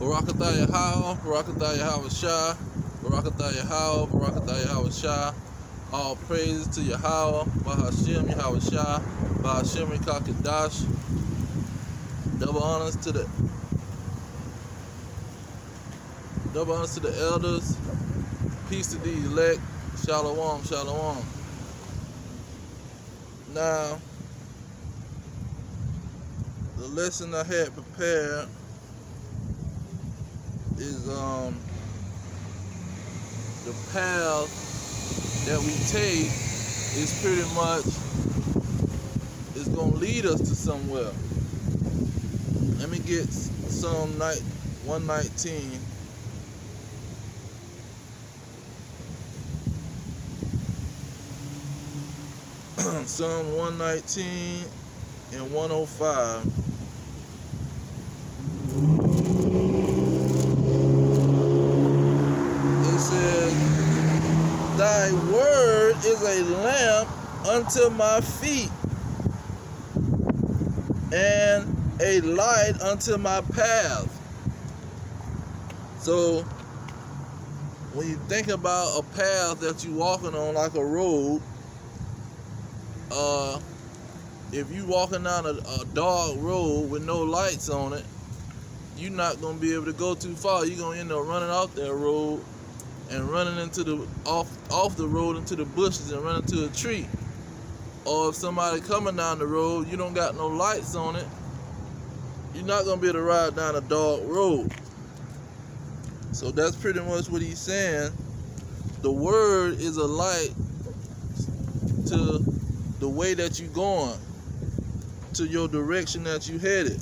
Barakatah Yahweh, Barakatah Yahweh Shah, Barakatah Yahweh, Barakatah Yahweh Shah. All praises to Yahweh, Bahashem Yahweh Shah, Bahashem Kakadash. Double honors to the elders. Peace to the elect. Shalom, shalom. Now, the lesson I had prepared is the path that we take is pretty much is gonna lead us to somewhere. Let me get Psalm 119. Psalm 119 and 105. It says, Thy word is a lamp unto my feet and a light unto my path. So when you think about a path that you're walking on, like a road, if you walking down a dark road with no lights on it, you're not gonna be able to go too far. You're gonna end up running off that road and running into the off the road into the bushes and running into a tree. Or if somebody coming down the road, you don't got no lights on it, you're not gonna be able to ride down a dark road. So that's pretty much what he's saying. The word is a light to the way that you're going, to your direction that you headed.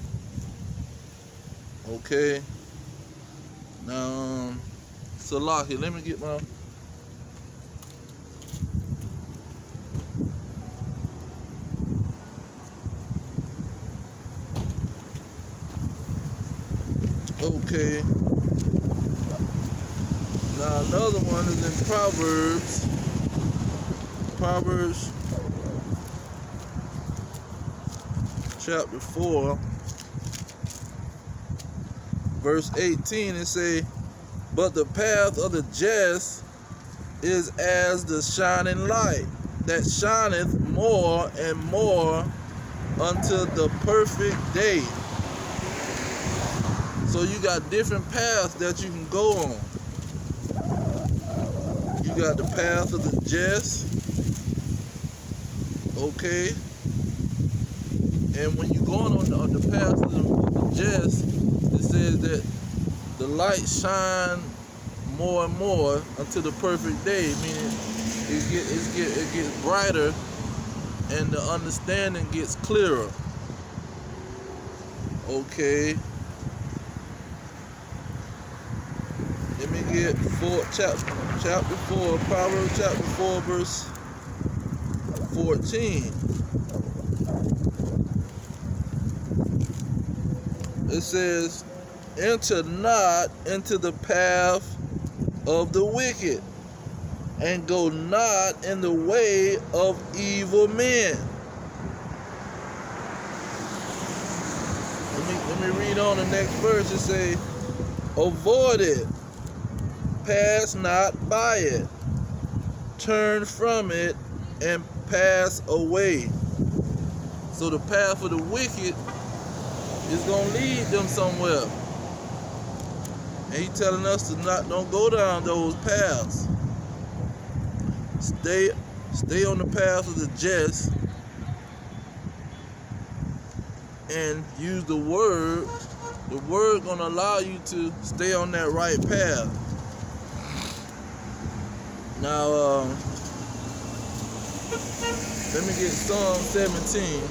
Okay. Now, Salaki, let me get my. Okay. Now another one is in Proverbs. Proverbs chapter 4, verse 18. It say, But the path of the just is as the shining light, that shineth more and more unto the perfect day. So you got different paths that you can go on. You got the path of the just, okay? And when you're going on the path of the just, it says that the light shine more and more until the perfect day, meaning it gets brighter and the understanding gets clearer. Okay. Let me get chapter 4, Proverbs chapter 4, verse 14. It says, Enter not into the path of the wicked, and go not in the way of evil men. Let me read on the next verse. It says, Avoid it, pass not by it, turn from it, and pass away. So the path of the wicked is gonna lead them somewhere, and he's telling us to don't go down those paths. Stay on the path of the just and use the word. The word gonna allow you to stay on that right path. Now, let me get Psalm 17.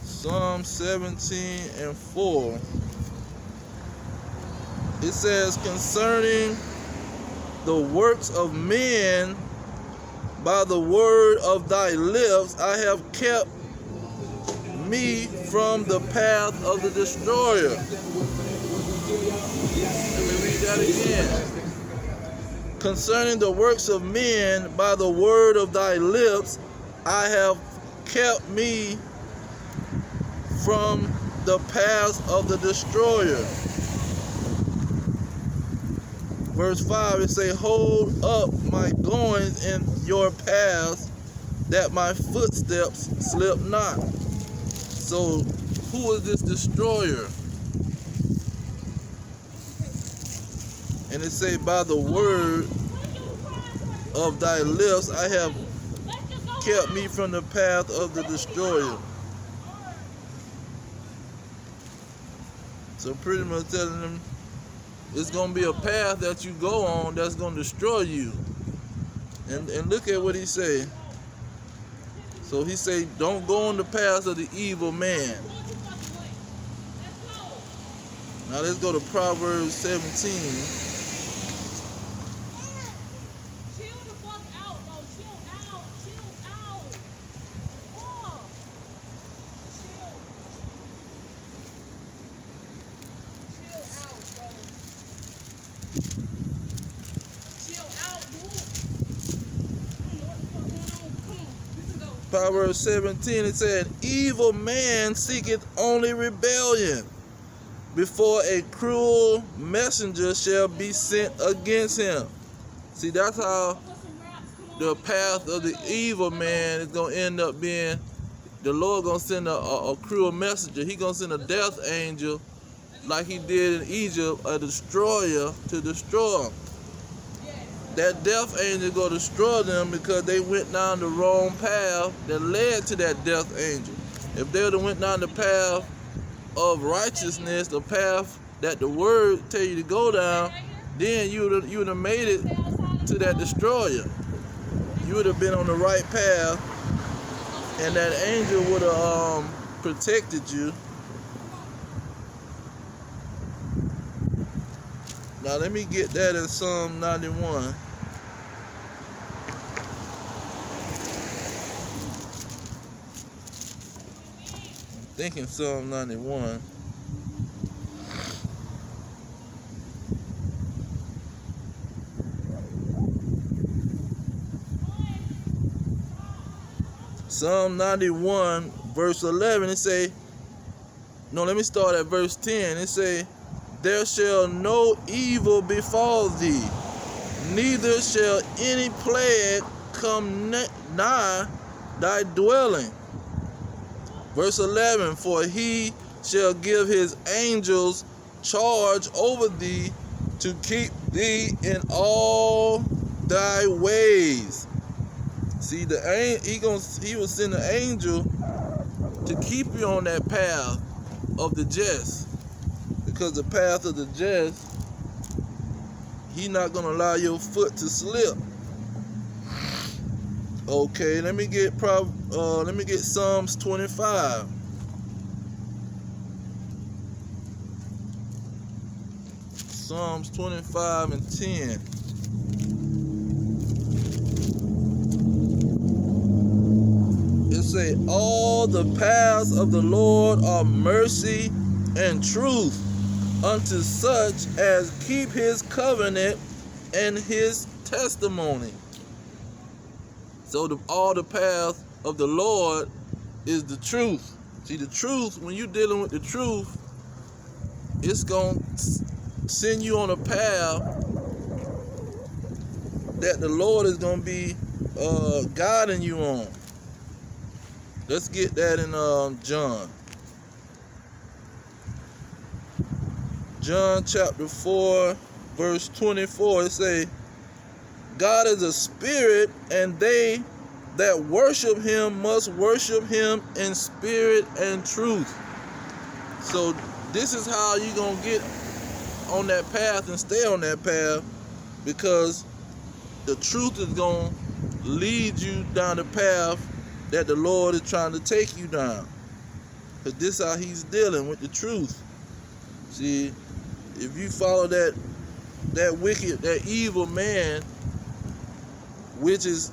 Psalm 17 and 4. It says, Concerning the works of men, by the word of thy lips I have kept me from the path of the destroyer. Let me read that again. Concerning the works of men, by the word of thy lips, I have kept me from the path of the destroyer. Verse 5, it say, hold up my goings in your paths, that my footsteps slip not. So, who is this destroyer? And it say, by the word of thy lips, I have kept me from the path of the destroyer. So pretty much telling them, it's going to be a path that you go on that's going to destroy you. And look at what he say. So he say, don't go on the path of the evil man. Now let's go to Proverbs 17. Proverbs 17, it said, evil man seeketh only rebellion, before a cruel messenger shall be sent against him. See, that's how the path of the evil man is going to end up being. The Lord going to send a cruel messenger. He going to send a death angel like he did in Egypt, a destroyer to destroy them. That death angel going to destroy them because they went down the wrong path that led to that death angel. If they would have went down the path of righteousness, the path that the word tell you to go down, then you would have made it to that destroyer. You would have been on the right path, and that angel would have protected you. Now let me get that in Psalm 91. I'm thinking Psalm 91. Psalm 91, verse 11, it say, no, let me start at verse 10. It say, there shall no evil befall thee, neither shall any plague come nigh thy dwelling. Verse 11, for he shall give his angels charge over thee, to keep thee in all thy ways. See, he will send an angel to keep you on that path of the just. Because the path of the just, he's not going to allow your foot to slip. Okay, let me get Psalms 25. Psalms 25 and 10. It say, all the paths of the Lord are mercy and truth unto such as keep his covenant and his testimony. So all the path of the Lord is the truth. See, the truth, when you're dealing with the truth, it's going to send you on a path that the Lord is going to be guiding you on. Let's get that in John. John chapter 4, verse 24, it say, God is a spirit, and they that worship him must worship him in spirit and truth. So this is how you're going to get on that path and stay on that path, because the truth is going to lead you down the path that the Lord is trying to take you down. Because this is how he's dealing with the truth. See, if you follow that wicked, that evil man, which is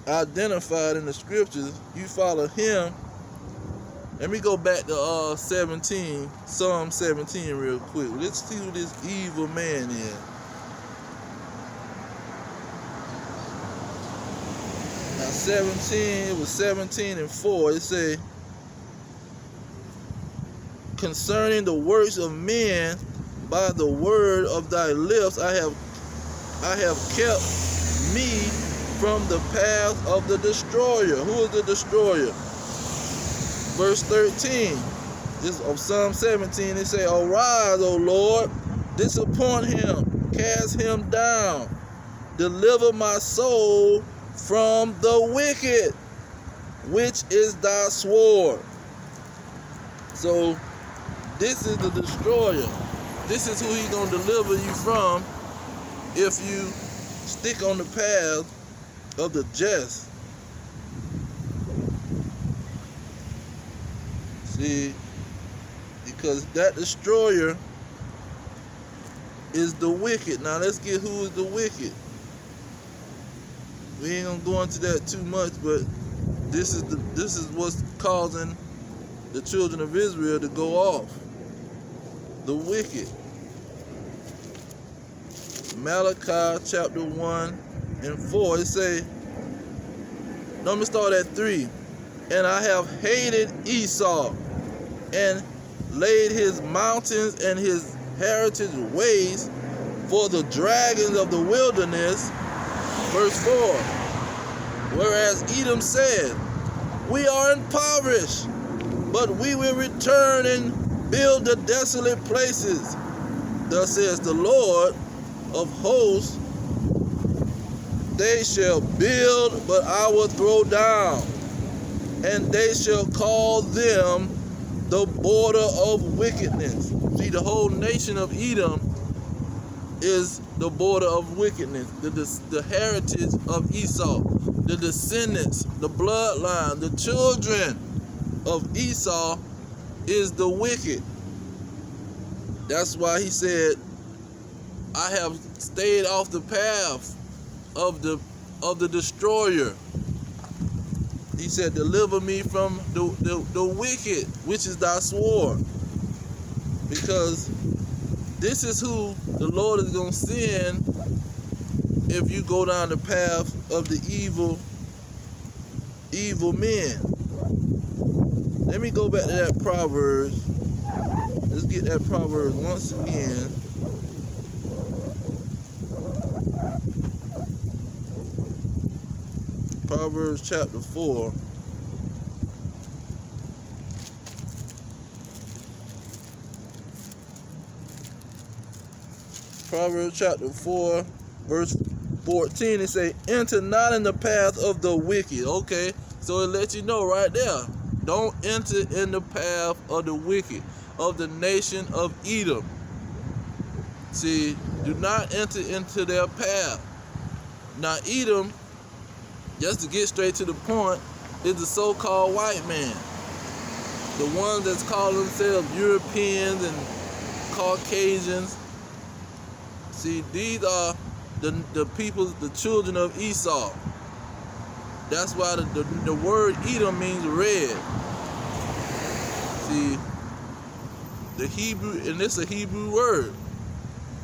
identified in the scriptures, you follow him, Let me go back to 17, Psalm 17 real quick. Let's see who this evil man is. Now 17, it was 17 and 4. It say, concerning the works of men, by the word of thy lips, I have kept me from the path of the destroyer. Who is the destroyer? Verse 13 this of Psalm 17, it say, arise, O Lord, disappoint him, cast him down, deliver my soul from the wicked, which is thy sword. So this is the destroyer. This is who he's going to deliver you from if you stick on the path of the just. See, because that destroyer is the wicked. Now let's get who is the wicked. We ain't gonna go into that too much, but this is what's causing the children of Israel to go off. The wicked. Malachi chapter 1 and 4. It say, let me start at 3. And I have hated Esau, and laid his mountains and his heritage waste for the dragons of the wilderness. Verse 4. Whereas Edom said, we are impoverished, but we will return and build the desolate places. Thus says the Lord of hosts, they shall build, but I will throw down, and they shall call them the border of wickedness. See, the whole nation of Edom is the border of wickedness, the heritage of Esau, the descendants, the bloodline, the children of Esau is the wicked. That's why he said, I have stayed off the path of the destroyer. He said, deliver me from the wicked, which is thy sword. Because this is who the Lord is going to send if you go down the path of the evil men. Let me go back to that Proverbs. Let's get that Proverbs once again. Proverbs chapter 4. Proverbs chapter 4, verse 14, it say, enter not in the path of the wicked. Okay, so it lets you know right there. Don't enter in the path of the wicked, of the nation of Edom. See, do not enter into their path. Now, Edom, just to get straight to the point, is the so-called white man. The ones that's calling themselves Europeans and Caucasians. See, these are the people, the children of Esau. That's why the word Edom means red. See, the Hebrew, and it's a Hebrew word,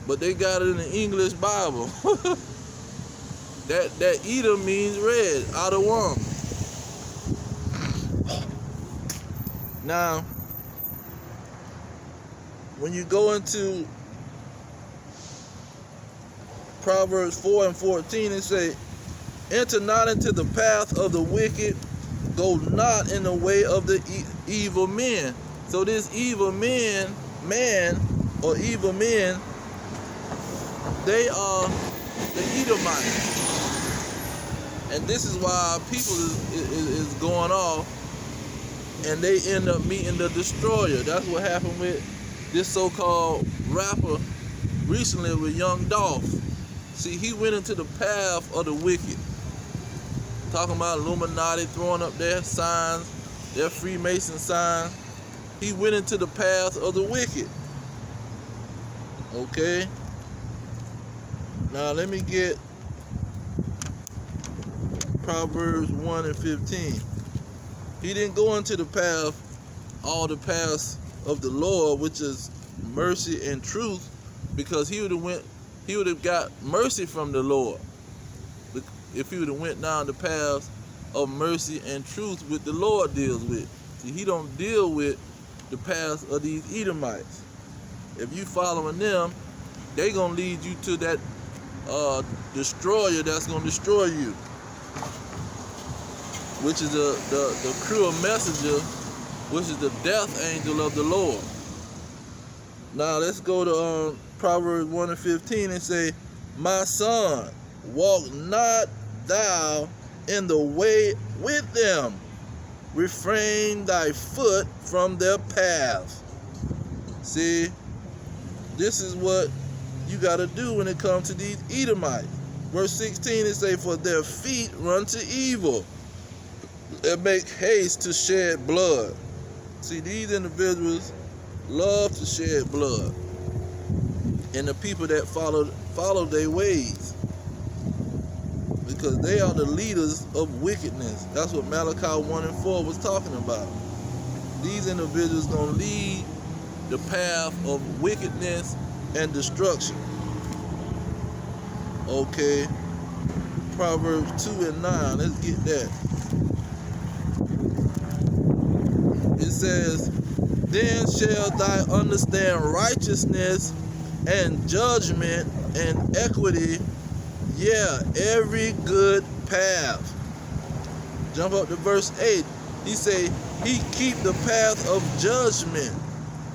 but they got it in the English Bible. That Edom means red, out of one. Now, when you go into Proverbs 4 and 14, it say, enter not into the path of the wicked, go not in the way of the evil men. So this evil man or evil men, they are the Edomites. And this is why people is going off, and they end up meeting the destroyer. That's what happened with this so-called rapper recently with Young Dolph. See, he went into the path of the wicked. Talking about Illuminati, throwing up their signs, their Freemason signs. He went into the path of the wicked. Okay? Now let me get Proverbs 1 and 15. He didn't go into the path all the paths of the Lord, which is mercy and truth, because he would have got mercy from the Lord if he would have went down the paths of mercy and truth which the Lord deals with. See, he don't deal with the paths of these Edomites. If you following them, they gonna lead you to that destroyer that's gonna destroy you, which is the cruel messenger, which is the death angel of the Lord. Now let's go to Proverbs 1:15 and say, my son, walk not thou in the way with them, refrain thy foot from their paths. See, this is what you got to do when it comes to these Edomites. Verse 16, it say, for their feet run to evil and make haste to shed blood. See, these individuals love to shed blood, and the people that follow their ways, because they are the leaders of wickedness. That's what Malachi 1:4 was talking about. These individuals gonna lead the path of wickedness and destruction. Okay, Proverbs 2:9. Let's get that. It says, then shall thy understand righteousness and judgment and equity, every good path. Jump up to verse 8. He say, he keep the path of judgment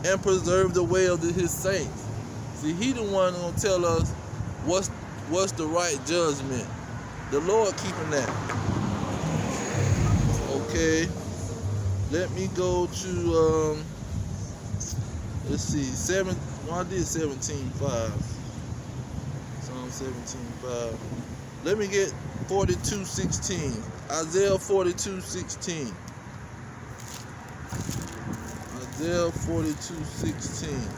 and preserve the way of his saints. See, he the one gonna tell us what's the right judgment. The Lord keeping that. Okay, let me go to let's see, I did 17:5. Psalm 17:5. Let me get 42:16. Isaiah 42:16. Isaiah 42:16.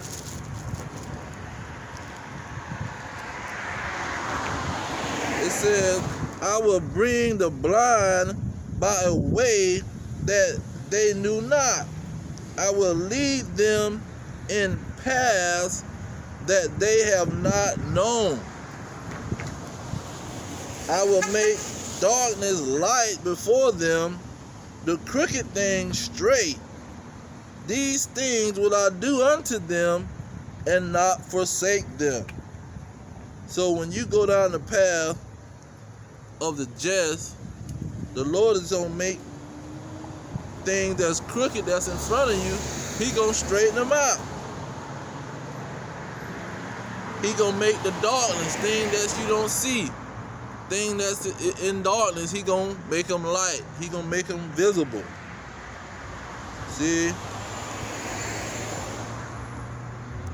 It says, I will bring the blind by a way that they knew not. I will lead them in paths that they have not known. I will make darkness light before them, the crooked things straight. These things will I do unto them, and not forsake them. So when you go down the path of the just, the Lord is going to make things that's crooked that's in front of you, he going to straighten them out. He going to make the darkness, thing that you don't see, thing that's in darkness, he going to make them light. He going to make them visible. See?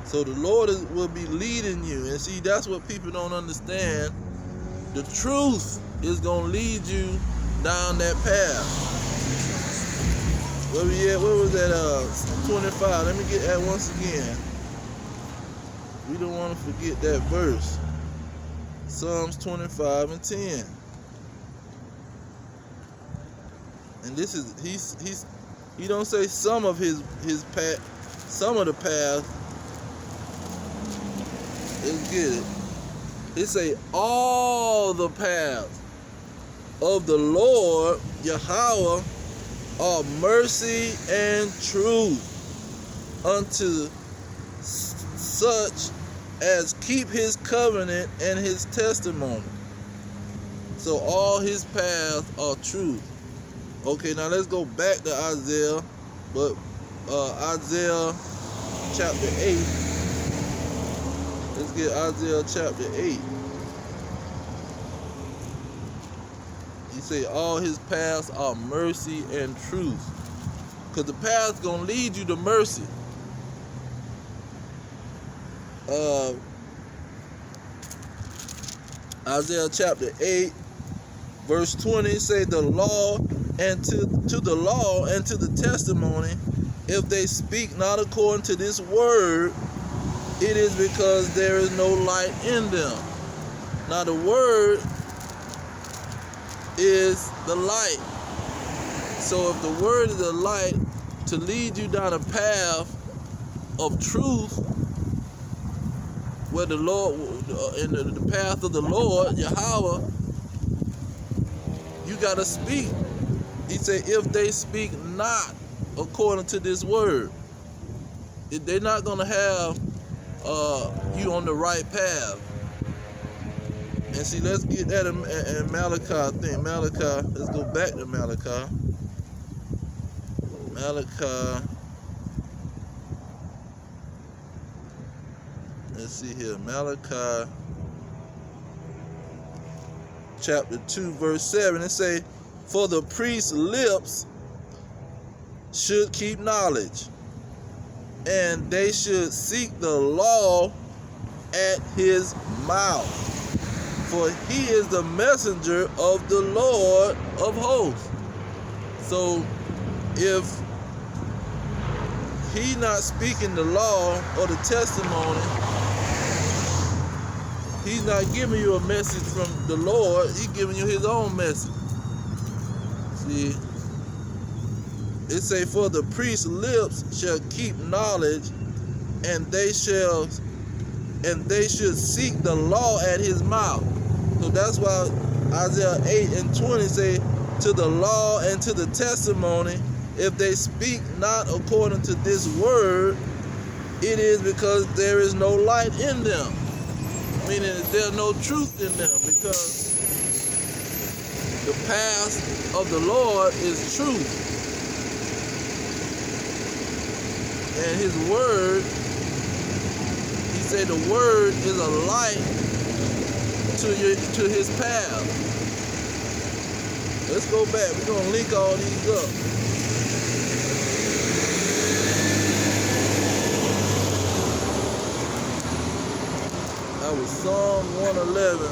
So the Lord will be leading you. And see, that's what people don't understand. The truth is going to lead you down that path. Where we at? Where was that? 25. Let me get that once again. We don't want to forget that verse. Psalms 25:10. And this is he don't say some of his path, some of the path. Let's get it. It say all the paths of the Lord Yahweh are mercy and truth unto such as keep his covenant and his testimony. So all his paths are truth. Okay, now let's go back to Isaiah, but Isaiah chapter 8. Let's get Isaiah chapter 8. He say all his paths are mercy and truth. Because the path's going to lead you to mercy. Isaiah chapter 8, verse 20 say the law and to the law and to the testimony, if they speak not according to this word, it is because there is no light in them. Now the word is the light. So if the word is the light, to lead you down a path of truth, where the Lord, in the path of the Lord, Yahweh, you got to speak. He said, if they speak not according to this word, they're not going to have you on the right path. And see, let's get that in Malachi. I think Malachi, let's go back to Malachi. Malachi, let's see here, Malachi chapter 2 verse 7, it say, for the priest's lips should keep knowledge, and they should seek the law at his mouth, for he is the messenger of the Lord of hosts. So if he not speaking the law or the testimony, he's not giving you a message from the Lord, he's giving you his own message. See, it say, for the priest's lips shall keep knowledge, and they should seek the law at his mouth. So that's why Isaiah 8:20 say, to the law and to the testimony, if they speak not according to this word, it is because there is no light in them. Meaning there's no truth in them, because the path of the Lord is truth. And his word, he said the word is a light to his path. Let's go back. We're going to link all these up. That was Psalm 111.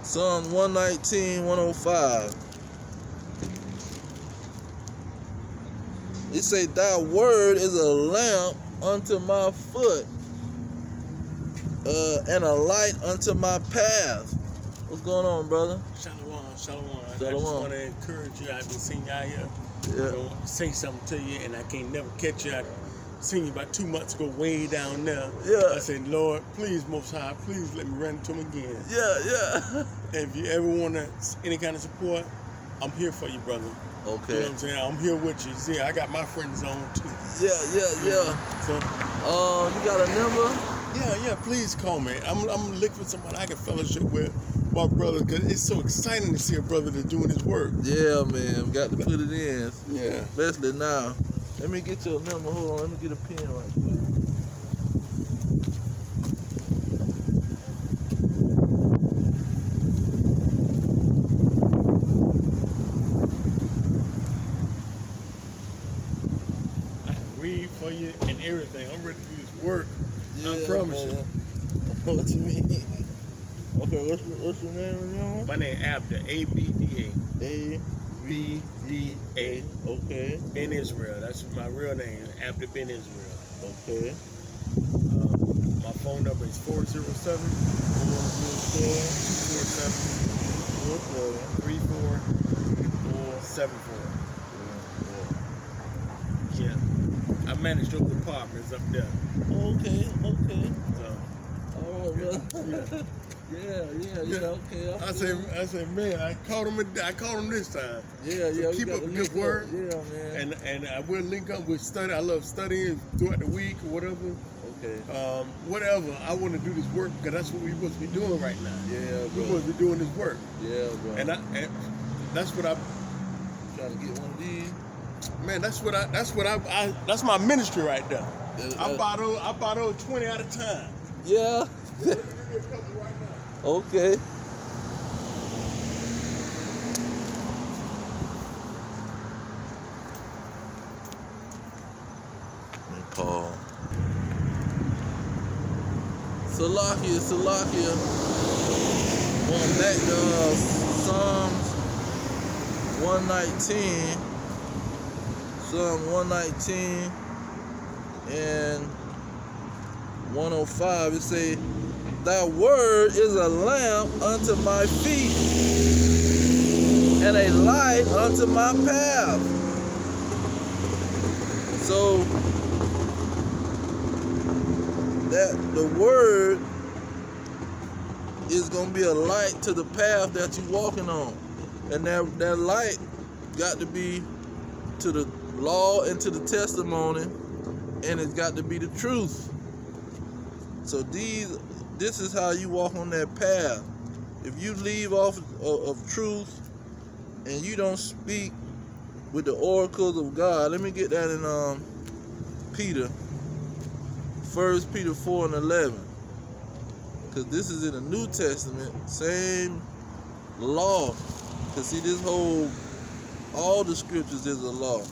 Psalm 119, 105. It say, thy word is a lamp unto my foot, and a light unto my path. What's going on, brother? Shalom. Shalom. I just want to encourage you. I've been seeing you out here. Yeah. Say something to you, and I can't never catch you. I seen you about 2 months ago, way down there. Yeah. I said, Lord, please, Most High, please let me run into him again. Yeah. And if you ever want any kind of support, I'm here for you, brother. Okay. You know what I'm saying? I'm here with you. See, I got my friends on too. Yeah. So, you got a number? yeah. Please call me. I'm looking for somebody I can fellowship with, my brother, because it's so exciting to see a brother that's doing his work. Yeah, man. We got to put it in. Yeah. Especially now. Let me get your number. Hold on. Let me get a pen right quick. I can read for you and everything. I'm ready to do this work. Yeah, I promise you. What you mean? Okay, what's your name again? My name is Abda, A-B-D-A. A-B-D-A. Okay. Ben Israel. That's my real name, Abda Ben Israel. Okay. My phone number is 407 3474. Yeah. I manage those apartments up there. Okay. So, All right, brother. Yeah. Okay. I said, man, I called him this time. Yeah. So keep up the good work. Yeah, man. And I will link up with study. I love studying throughout the week or whatever. Okay. Whatever. I want to do this work because that's what we're supposed to be doing right now. Yeah, We're bro. supposed to be doing this work. Yeah, bro. And that's what I. Trying to get one of these. Man, that's my ministry right there. Yeah, I bought those 20 at a time. Yeah. Okay. Let me call. Salakia. Going back to Psalms 119. Psalm 119 and 105, it say, thy word is a lamp unto my feet and a light unto my path. So that the word is going to be a light to the path that you're walking on. And that light got to be to the law and to the testimony, and it's got to be the truth. So this is how you walk on that path. If you leave off of truth and you don't speak with the oracles of God, let me get that in Peter, 1 Peter 4 and 11. Because this is in the New Testament, same law. Because see, all the scriptures is a law.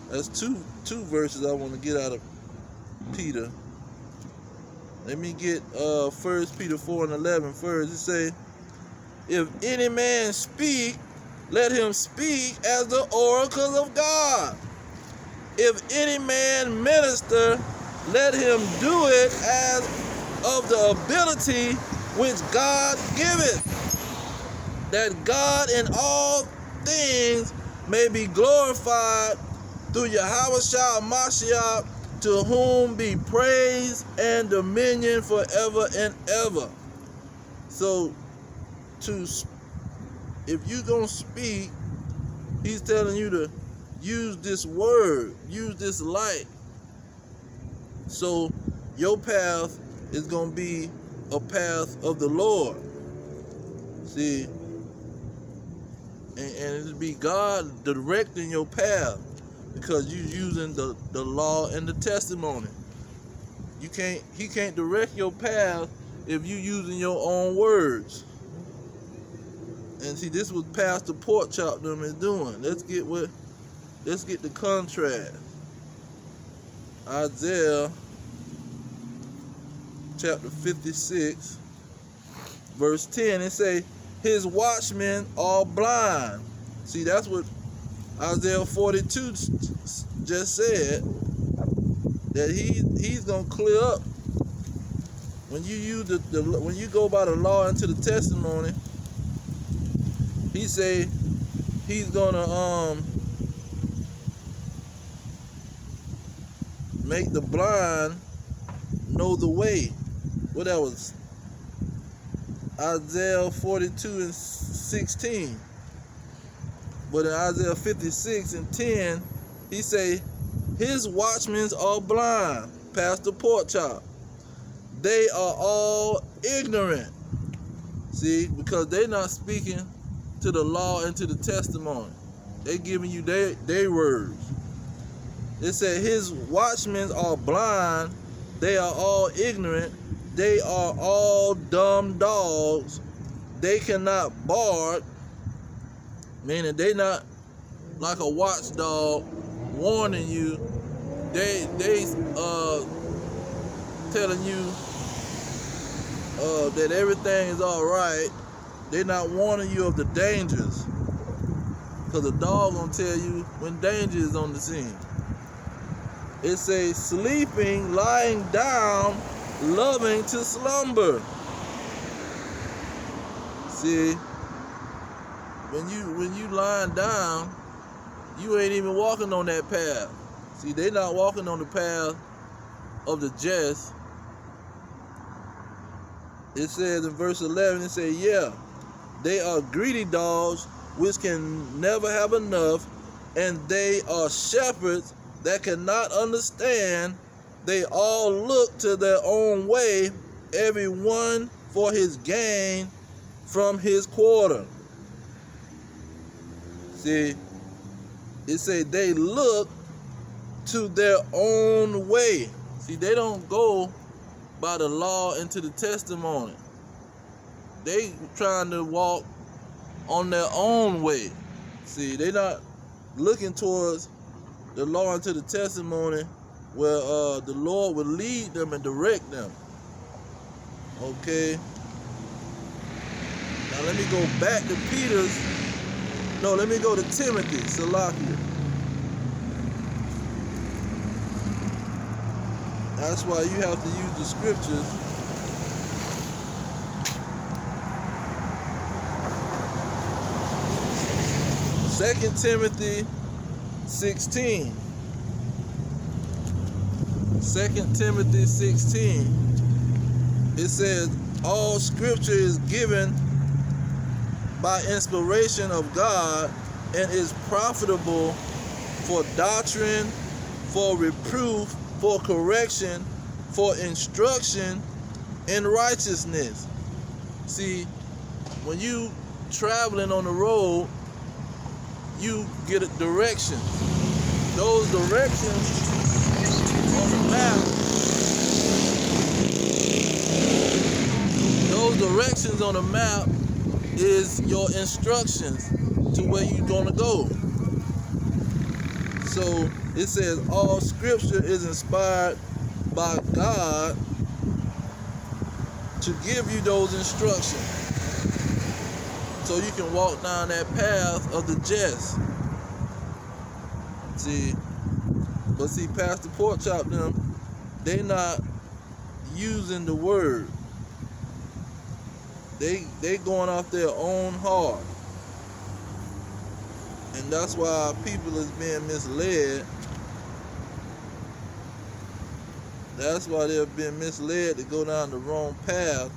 That's two verses I want to get out of Peter. Let me get 1 Peter 4 and 11 first. It say, if any man speak, let him speak as the oracles of God. If any man minister, let him do it as of the ability which God giveth, that God in all things may be glorified through Yahushua Mashiach, to whom be praise and dominion forever and ever. So, if you're going to speak, he's telling you to use this word, use this light. So, your path is going to be a path of the Lord. See, and it'll be God directing your path, because you're using the law and the testimony. He can't direct your path if you're using your own words. And see, this was Pastor Porkchop them is doing. Let's get the contrast. Isaiah chapter 56, verse 10, it say, his watchmen are blind. See, that's what Isaiah 42 just said, that he's gonna clear up. When you use when you go by the law into the testimony, he say he's gonna make the blind know the way. What that was? Isaiah 42 and 16. But in Isaiah 56 and 10, he say, his watchmen are blind, Pastor Porkchop. They are all ignorant. See, because they're not speaking to the law and to the testimony. They giving you their words. It said his watchmen are blind, they are all ignorant, they are all dumb dogs, they cannot bark, meaning they not like a watchdog warning you. They telling you that everything is all right. They're not warning you of the dangers, because the dog gonna tell you when danger is on the scene. It says sleeping, lying down, loving to slumber. See, when you lying down, you ain't even walking on that path. See, they not walking on the path of the just. It says in verse 11, it says, yeah, they are greedy dogs which can never have enough, and they are shepherds that cannot understand. They all look to their own way, every one for his gain from his quarter. See, it say they look to their own way. See, they don't go by the law and to the testimony. They trying to walk on their own way. See, they not looking towards the law and to the testimony, where the Lord will lead them and direct them. Okay. Now let me go back to Peter's. No, let me go to Timothy, Salakia. That's why you have to use the scriptures. Second Timothy 16. 2 Timothy 16. It says, all scripture is given by inspiration of God and is profitable for doctrine, for reproof, for correction, for instruction in righteousness. See, when you traveling on the road, you get a direction. Those directions on the map, is your instructions to where you're gonna go. So it says all scripture is inspired by God to give you those instructions, so you can walk down that path of the just. See, Pastor Porkchop them, they not using the word. They going off their own heart. And that's why people is being misled. That's why they're being misled to go down the wrong path.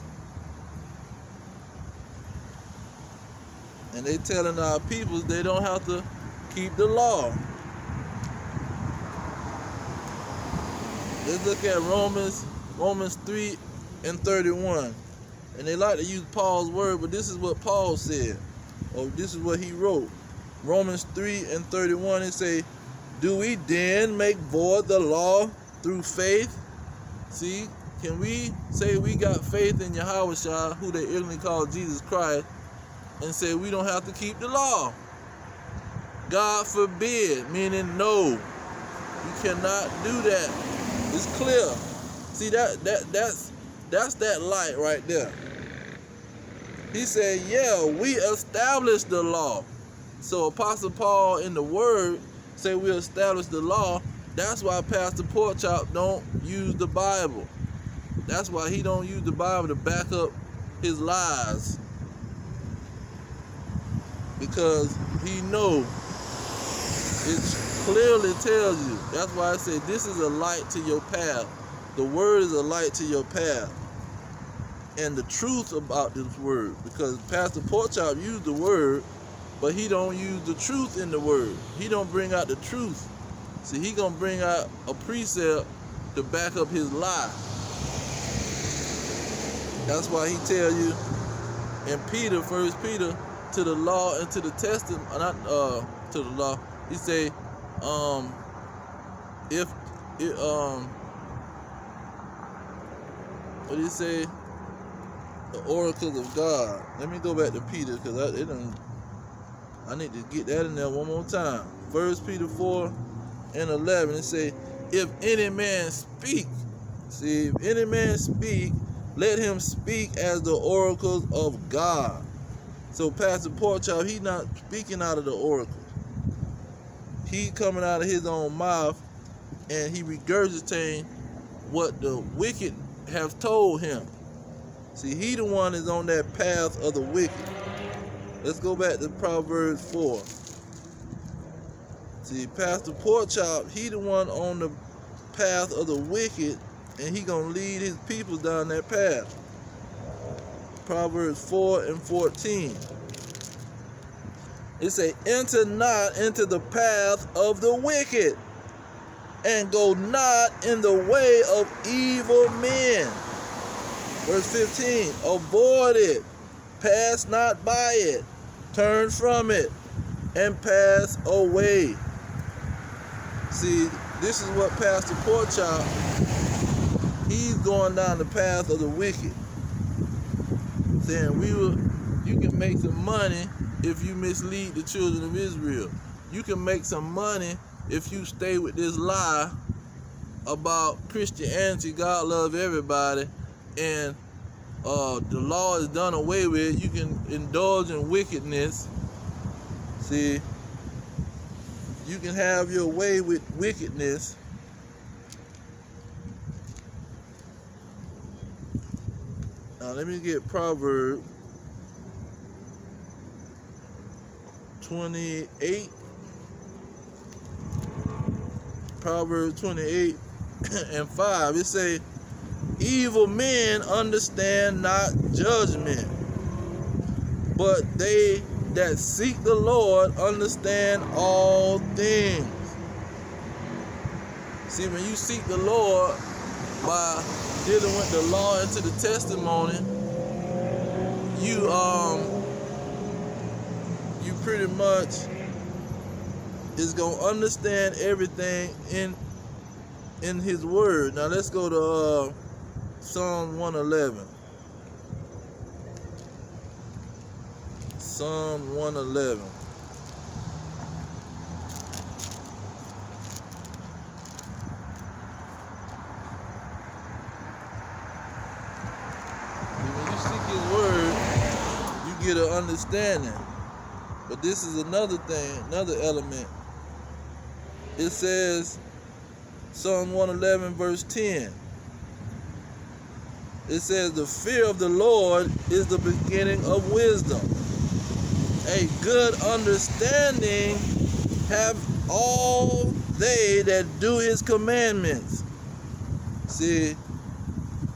And they telling our people they don't have to keep the law. Let's look at Romans 3 and 31. And they like to use Paul's word, but this is what Paul said, or this is what he wrote. Romans 3 and 31, it say, do we then make void the law through faith? See, can we say we got faith in Yahushua, who they ignorantly call Jesus Christ, and say we don't have to keep the law? God forbid, meaning no. You cannot do that. It's clear. See, that's that light right there. He said, yeah, we established the law. So Apostle Paul in the word say we established the law. That's why Pastor Porkchop don't use the Bible. That's why he don't use the Bible to back up his lies. Because he know it clearly tells you. That's why I say this is a light to your path. The word is a light to your path. And the truth about this word, because Pastor Porkchop used the word, but he don't use the truth in the word. He don't bring out the truth. See, he gonna bring out a precept to back up his lie. That's why he tell you in Peter, 1 Peter, to the law and to the testament, not to the law. He say, what do you say? The oracles of God. Let me go back to Peter, because I need to get that in there one more time. 1 Peter 4 and 11. It say, if any man speak, see, if any man speak, let him speak as the oracles of God. So Pastor Porkchop, he not speaking out of the oracles. He coming out of his own mouth, and he regurgitating what the wicked have told him. See, he the one is on that path of the wicked. Let's go back to Proverbs 4. See, Pastor Porkchop, he the one on the path of the wicked, and he gonna lead his people down that path. Proverbs 4 and 14. It say, enter not into the path of the wicked, and go not in the way of evil men. Verse 15, avoid it, pass not by it, turn from it, and pass away. See, this is what Pastor Porkchop, he's going down the path of the wicked, saying you can make some money if you mislead the children of Israel. You can make some money if you stay with this lie about Christianity, God love everybody, and the law is done away with. You can indulge in wickedness. See, you can have your way with wickedness, Let me get Proverbs 28. Proverbs 28 and 5. It say, evil men understand not judgment, but they that seek the Lord understand all things. See, when you seek the Lord by dealing with the law into the testimony, you pretty much is gonna understand everything in His Word. Now let's go to Psalm 111. Psalm 111. When you seek His Word, you get an understanding. But this is another thing, another element. It says, Psalm 111 verse 10. It says, the fear of the Lord is the beginning of wisdom. A good understanding have all they that do His commandments. See,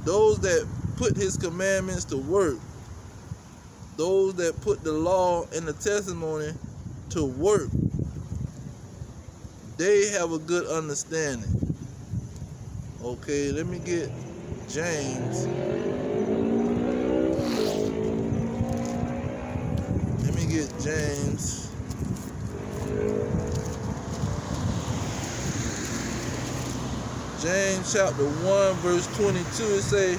those that put His commandments to work, those that put the law and the testimony to work, they have a good understanding. Okay, let me get James. Let me get James. James chapter 1 verse 22. It say,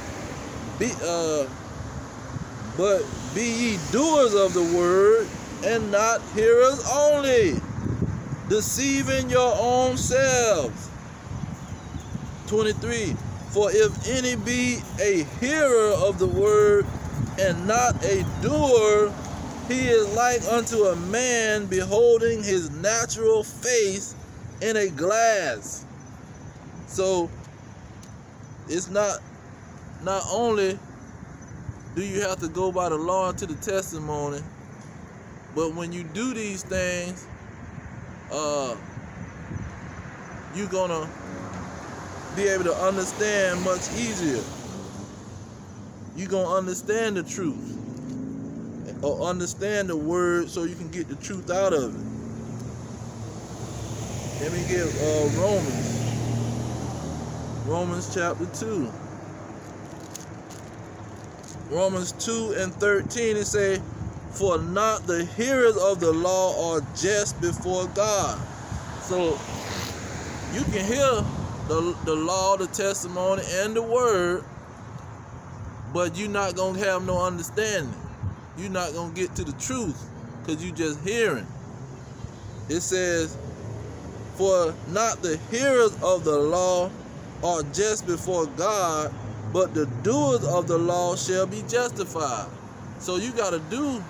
but be ye doers of the word, and not hearers only, deceiving your own selves. 23. For if any be a hearer of the word, and not a doer, he is like unto a man beholding his natural face in a glass. So it's not only do you have to go by the law to the testimony, but when you do these things, you're gonna be able to understand much easier. You're gonna understand the truth, or understand the word, so you can get the truth out of it. Let me get Romans chapter 2. Romans 2 and 13, it say, for not the hearers of the law are just before God. So you can hear the law, the testimony, and the word, but you're not going to have no understanding. You're not going to get to the truth because you just hearing. It says, for not the hearers of the law are just before God, but the doers of the law shall be justified. So you got to do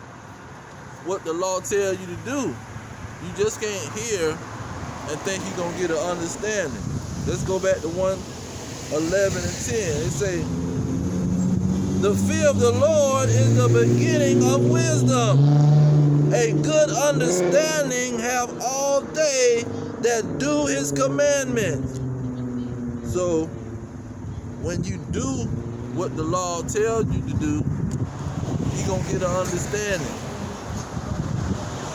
what the law tells you to do. You just can't hear and think you're going to get an understanding. Let's go back to 1:11 and 10. It say, the fear of the Lord is the beginning of wisdom. A good understanding have all they that do His commandments. So when you do what the law tells you to do, you're going to get an understanding.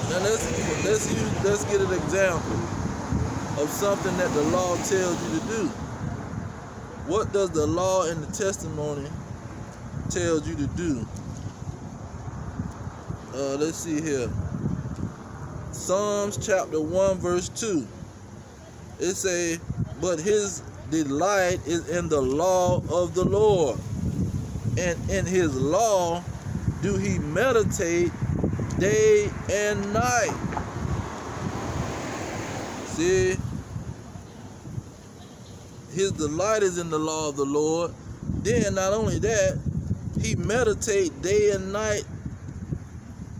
Now let's get an example of something that the law tells you to do. What does the law and the testimony tells you to do? Let's see here. Psalms chapter 1 verse 2. It say, but his delight is in the law of the Lord, and in His law do he meditate day and night. See, his delight is in the law of the Lord. Then not only that, he meditate day and night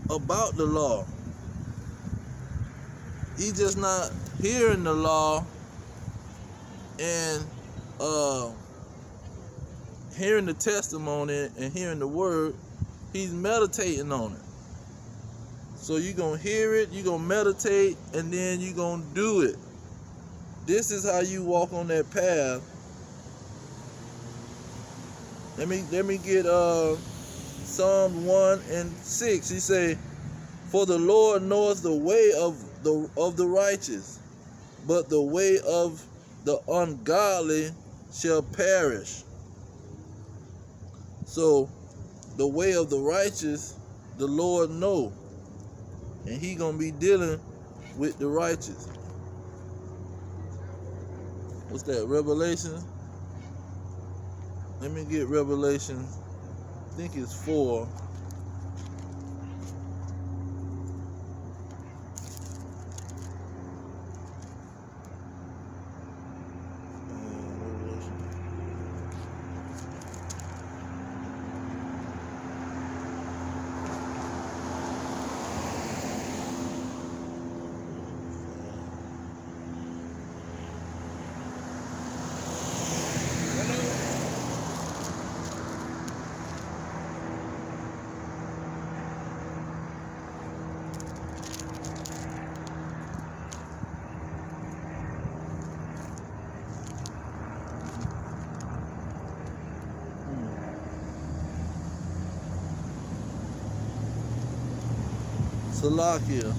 about the law. He's just not hearing the law and hearing the testimony and hearing the word, he's meditating on it. So you're going to hear it, you're going to meditate, and then you're going to do it. This is how you walk on that path. Let me get Psalm 1 and 6. He say, "For the Lord knoweth the way of the righteous, but the way of the ungodly shall perish." So the way of the righteous, the Lord know, and he gonna be dealing with the righteous. What's that, Revelation? Let me get Revelation, I think it's 4. Salakia.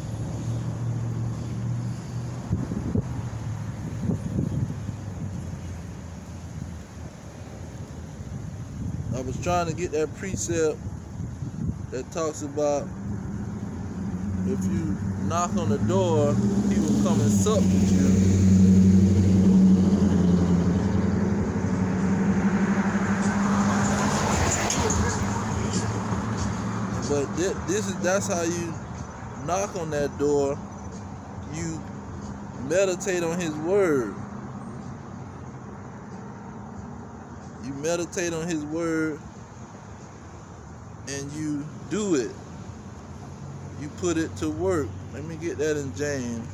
I was trying to get that precept that talks about if you knock on the door, he will come and sup with you. But that's how you knock on that door. You meditate on his word. You meditate on his word and you do it. You put it to work. Let me get that in James.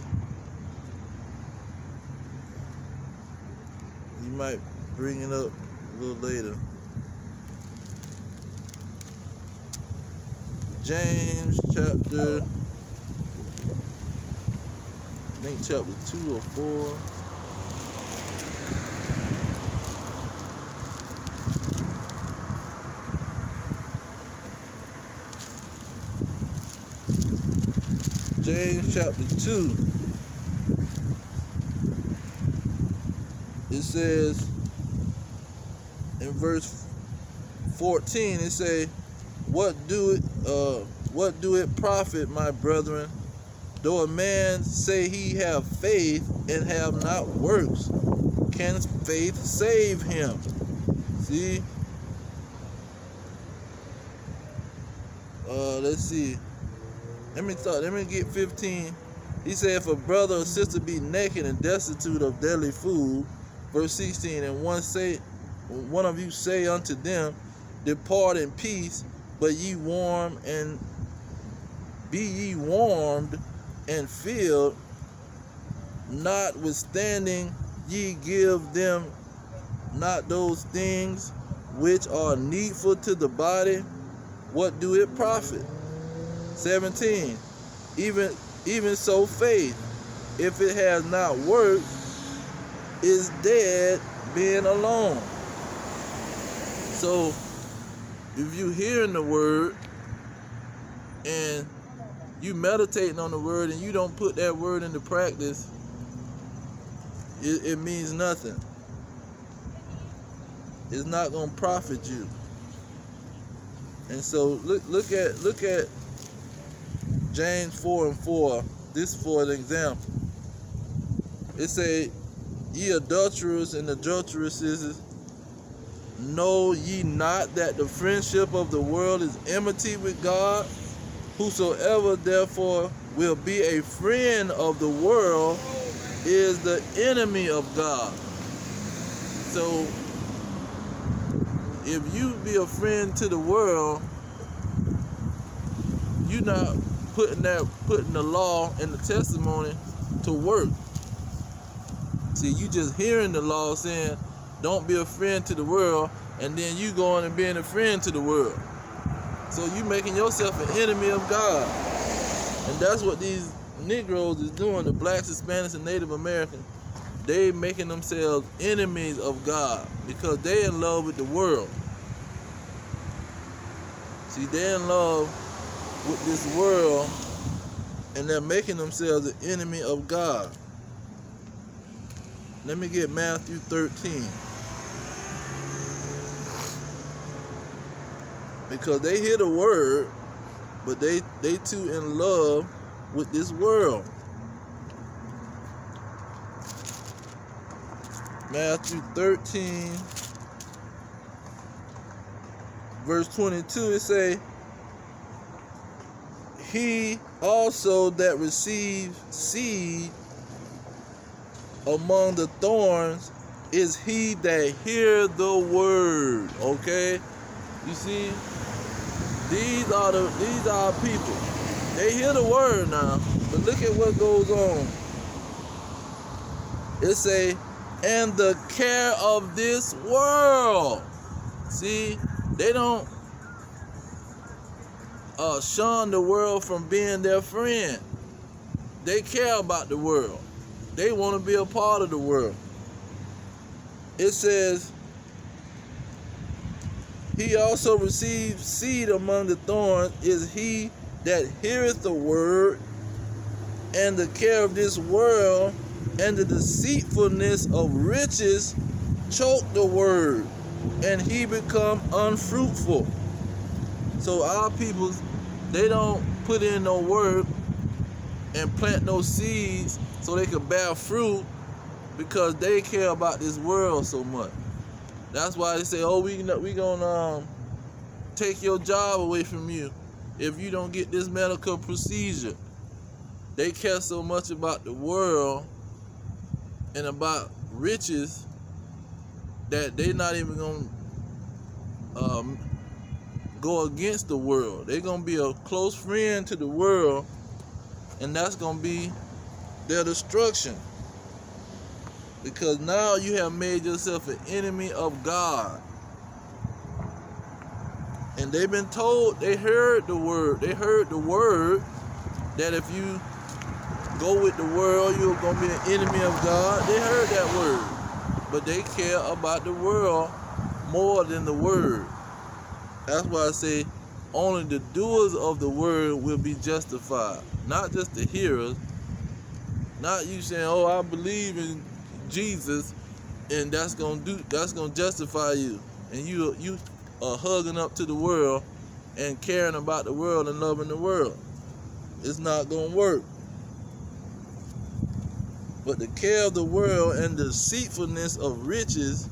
You might bring it up a little later. James chapter, I think chapter 2 or 4. James chapter 2. It says in verse 14, it say, What do it profit, my brethren, though a man say he have faith and have not works? Can faith save him? See? Let's see. Let me get 15. He said, if a brother or sister be naked and destitute of daily food, verse 16, and one of you say unto them, depart in peace, but be ye warmed and filled, notwithstanding ye give them not those things which are needful to the body, what do it profit? 17, even so faith, if it has not worked, is dead being alone. So if you hearing the word and you meditating on the word and you don't put that word into practice, it means nothing. It's not going to profit you. And so look at James 4 and 4. This for an example. It say, ye adulterers and adulteresses, know ye not that the friendship of the world is enmity with God? Whosoever therefore will be a friend of the world is the enemy of God. So if you be a friend to the world, you're not putting the law and the testimony to work. See, you just hearing the law saying, don't be a friend to the world, and then you going and being a friend to the world. So you making yourself an enemy of God. And that's what these Negroes is doing, the blacks, Hispanics, and Native Americans. They making themselves enemies of God because they in love with the world. See, they're in love with this world, and they're making themselves an enemy of God. Let me get Matthew 13. Because they hear the word, but they too in love with this world. Matthew 13, verse 22, it say, he also that receives seed among the thorns is he that hear the word. Okay? You see? These are our people. They hear the word now, but look at what goes on. It say, and the care of this world. See, they don't shun the world from being their friend. They care about the world. They want to be a part of the world. It says, he also receives seed among the thorns is he that heareth the word, and the care of this world and the deceitfulness of riches choke the word, and he become unfruitful. So our people, they don't put in no work and plant no seeds so they can bear fruit because they care about this world so much. That's why they say, oh, we gonna take your job away from you if you don't get this medical procedure. They care so much about the world and about riches that they not even gonna go against the world. They're gonna be a close friend to the world, and that's gonna be their destruction. Because now you have made yourself an enemy of God. And they've been told, they heard the word that if you go with the world, you're going to be an enemy of God. They heard that word. But they care about the world more than the word. That's why I say only the doers of the word will be justified. Not just the hearers. Not you saying, oh, I believe in Jesus, and that's gonna justify you, and you are hugging up to the world and caring about the world and loving the world. It's not gonna work. But the care of the world and the deceitfulness of riches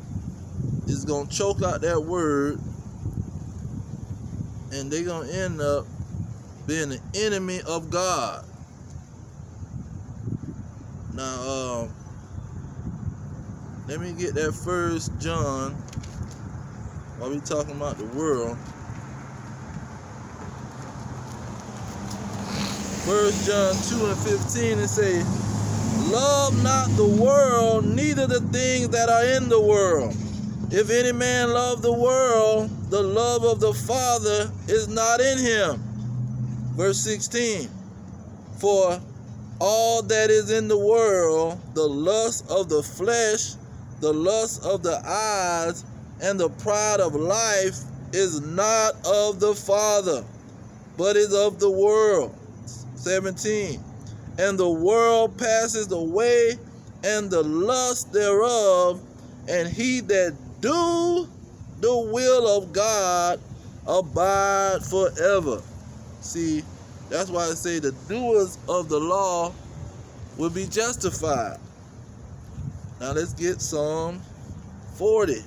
is gonna choke out that word, and they're gonna end up being an enemy of God. Now, let me get that 1 John while we talking about the world. 1 John 2:15, it say, love not the world, neither the things that are in the world. If any man love the world, the love of the Father is not in him. Verse 16, for all that is in the world, the lust of the flesh, the lust of the eyes, and the pride of life is not of the Father, but is of the world. 17. And the world passes away, and the lust thereof, and he that do the will of God abide forever. See, that's why I say the doers of the law will be justified. Now let's get Psalm 40.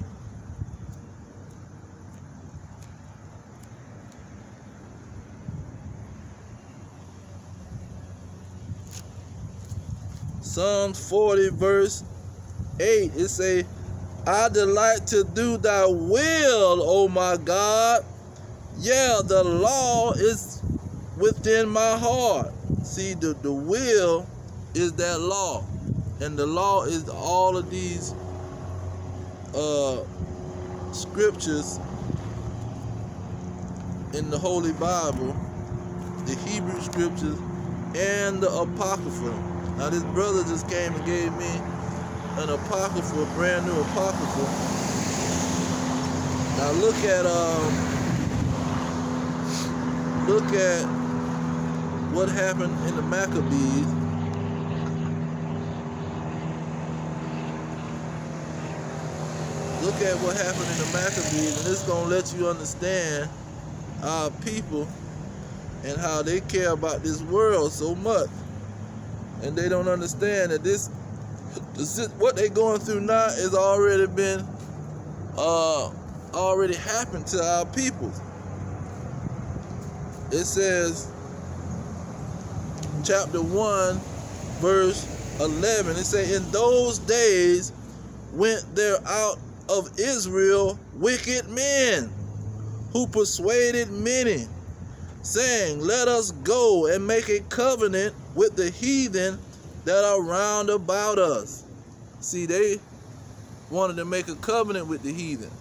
Psalms 40 verse 8, it say, I delight to do thy will, O my God. Yeah, the law is within my heart. See, the will is that law. And the law is all of these scriptures in the Holy Bible, the Hebrew scriptures, and the Apocrypha. Now this brother just came and gave me an Apocrypha, a brand new Apocrypha. Now look at what happened in the Maccabees. Look at what happened in the Maccabees, and this is going to let you understand our people and how they care about this world so much. And they don't understand that what they're going through now has already been, already happened to our people. It says, chapter 1, verse 11, it says, in those days went there out of Israel wicked men, who persuaded many, saying, let us go and make a covenant with the heathen that are round about us. See, they wanted to make a covenant with the heathen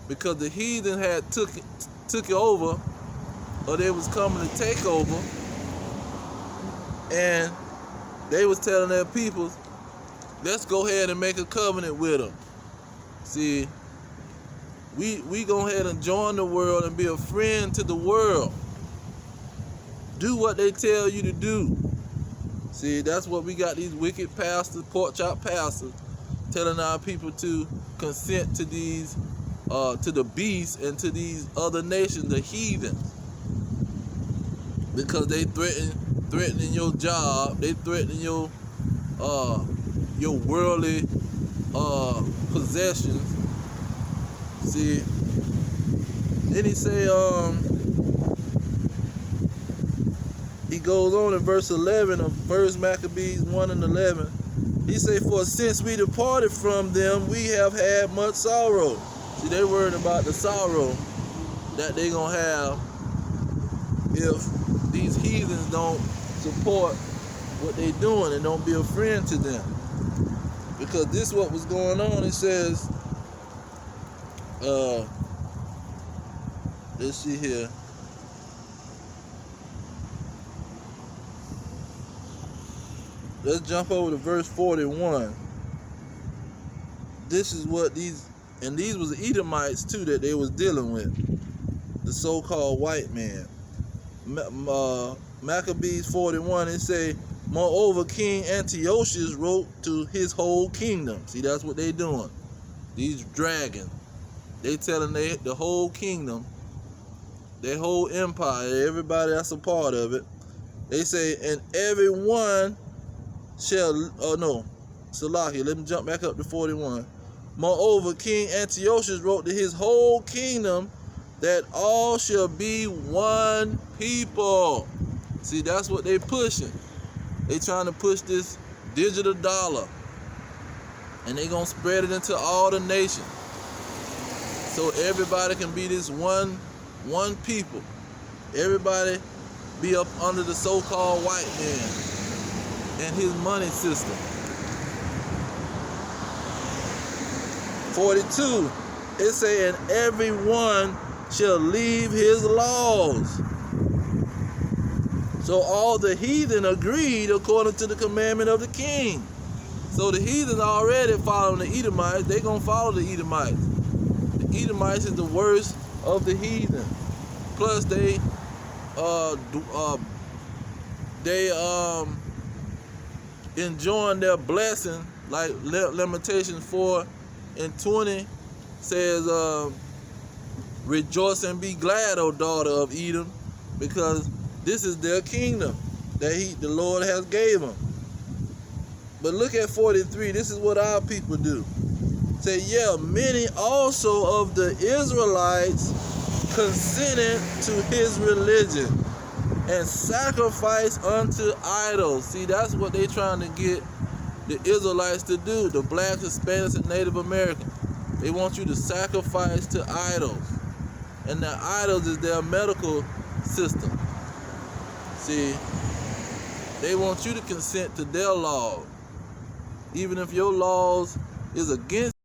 because the heathen had took it over, or they was coming to take over, and they was telling their people, let's go ahead and make a covenant with them. See, we go ahead and join the world and be a friend to the world. Do what they tell you to do. See, that's what we got these wicked pastors, pork chop pastors, telling our people to consent to these, to the beasts and to these other nations, the heathens, because they threatening your job, they threatening your worldly possessions. See, then he say, he goes on in verse 11 of 1 Maccabees 1 and 11. He say, for since we departed from them, we have had much sorrow. See, they worried about the sorrow that they gonna have if these heathens don't support what they doing and don't be a friend to them. Because this is what was going on. It says, let's see here. Let's jump over to verse 41. This is what these was the Edomites too that they was dealing with, the so-called white man. Maccabees 41, it say, moreover, King Antiochus wrote to his whole kingdom. See, that's what they doing. These dragons, they telling the whole kingdom, their whole empire, everybody that's a part of it. They say, and everyone shall, Salakia, let me jump back up to 41. Moreover, King Antiochus wrote to his whole kingdom that all shall be one people. See, that's what they pushing. They trying to push this digital dollar, and they gonna spread it into all the nations, so everybody can be this one people. Everybody be up under the so-called white man and his money system. 42, it say, and everyone shall leave his laws. So all the heathen agreed according to the commandment of the king. So the heathen already following the Edomites. They gonna follow the Edomites. The Edomites is the worst of the heathen. Plus they enjoying their blessing, like Lamentations 4 and 20 says, rejoice and be glad, O daughter of Edom, because this is their kingdom that the Lord has gave them. But look at 43. This is what our people do. Say, yeah, many also of the Israelites consented to his religion and sacrificed unto idols. See, that's what they trying to get the Israelites to do, the blacks, Hispanics, and Native Americans. They want you to sacrifice to idols. And the idols is their medical system. See, they want you to consent to their laws, even if your laws is against